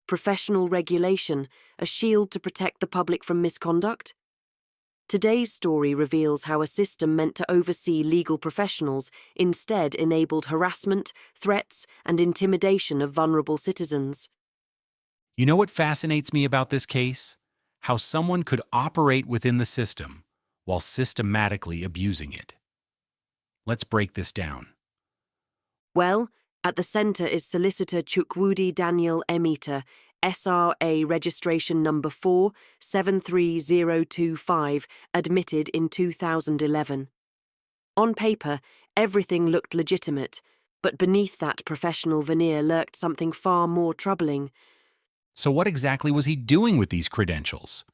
professional regulation, a shield to protect the public from misconduct? Today's story reveals how a system meant to oversee legal professionals instead enabled harassment, threats, and intimidation of vulnerable citizens. You know what fascinates me about this case? How someone could operate within the system while systematically abusing it. Let's break this down. Well, at the center is Solicitor Chukwudi Daniel Emeter, SRA registration number 473025, admitted in 2011. On paper, everything looked legitimate, but beneath that professional veneer lurked something far more troubling. So what exactly was he doing with these credentials?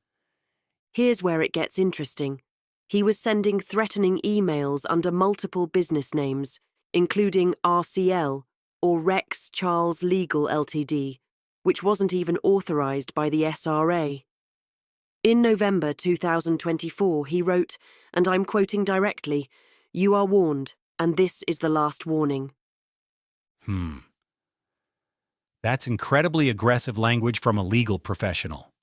Here's where it gets interesting. He was sending threatening emails under multiple business names, including RCL, or Rex Charles Legal Ltd., which wasn't even authorized by the SRA. In November 2024, he wrote, and I'm quoting directly, "You are warned, and this is the last warning." That's incredibly aggressive language from a legal professional.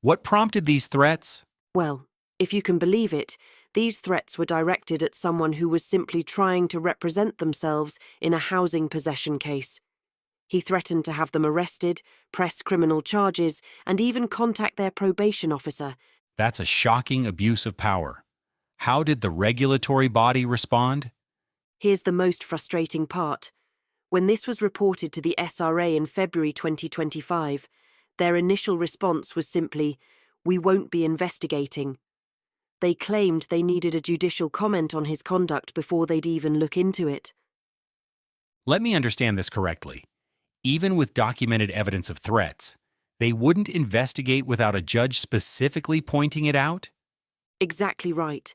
What prompted these threats? Well, if you can believe it, these threats were directed at someone who was simply trying to represent themselves in a housing possession case. He threatened to have them arrested, press criminal charges, and even contact their probation officer. That's a shocking abuse of power. How did the regulatory body respond? Here's the most frustrating part. When this was reported to the SRA in February 2025, their initial response was simply, "We won't be investigating." They claimed they needed a judicial comment on his conduct before they'd even look into it. Let me understand this correctly. Even with documented evidence of threats, they wouldn't investigate without a judge specifically pointing it out? Exactly right.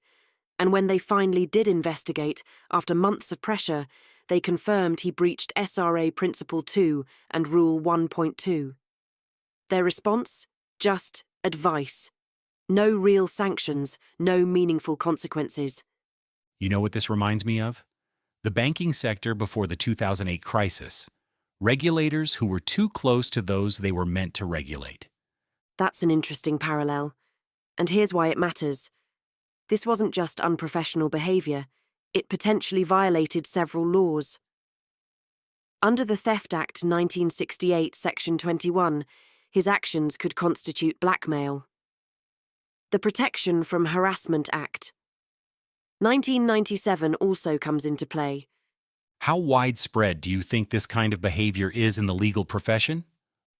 And when they finally did investigate, after months of pressure, they confirmed he breached SRA Principle 2 and Rule 1.2. Their response? Just advice. No real sanctions, no meaningful consequences. You know what this reminds me of? The banking sector before the 2008 crisis. Regulators who were too close to those they were meant to regulate. That's an interesting parallel. And here's why it matters. This wasn't just unprofessional behavior. It potentially violated several laws. Under the Theft Act 1968, Section 21, his actions could constitute blackmail. The Protection from Harassment Act 1997 also comes into play. How widespread do you think this kind of behavior is in the legal profession?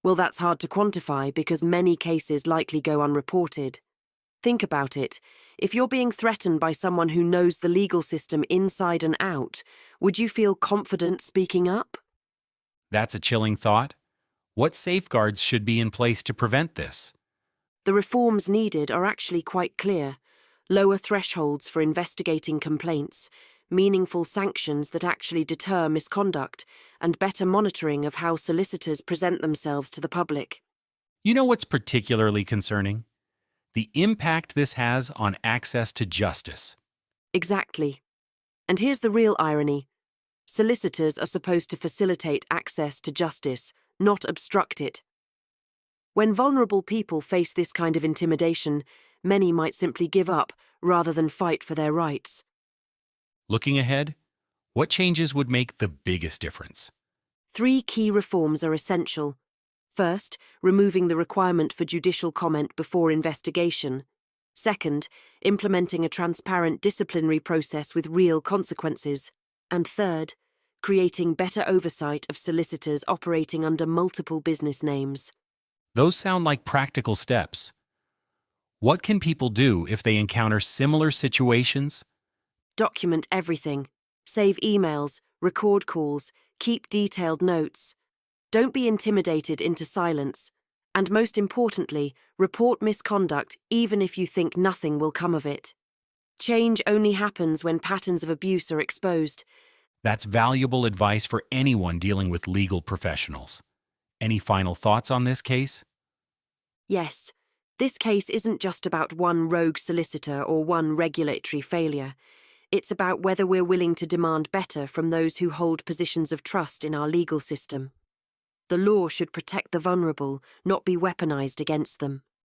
Well, that's hard to quantify because many cases likely go unreported. Think about it. If you're being threatened by someone who knows the legal system inside and out, would you feel confident speaking up? That's a chilling thought. What safeguards should be in place to prevent this? The reforms needed are actually quite clear. Lower thresholds for investigating complaints, meaningful sanctions that actually deter misconduct, and better monitoring of how solicitors present themselves to the public. You know what's particularly concerning? The impact this has on access to justice. Exactly. And here's the real irony. Solicitors are supposed to facilitate access to justice, not obstruct it. When vulnerable people face this kind of intimidation, many might simply give up rather than fight for their rights. Looking ahead, what changes would make the biggest difference? 3 key reforms are essential. First, removing the requirement for judicial comment before investigation. Second, implementing a transparent disciplinary process with real consequences. And third, creating better oversight of solicitors operating under multiple business names. Those sound like practical steps. What can people do if they encounter similar situations? Document everything. Save emails, record calls, keep detailed notes. Don't be intimidated into silence. And most importantly, report misconduct even if you think nothing will come of it. Change only happens when patterns of abuse are exposed. That's valuable advice for anyone dealing with legal professionals. Any final thoughts on this case? Yes, this case isn't just about one rogue solicitor or one regulatory failure. It's about whether we're willing to demand better from those who hold positions of trust in our legal system. The law should protect the vulnerable, not be weaponized against them.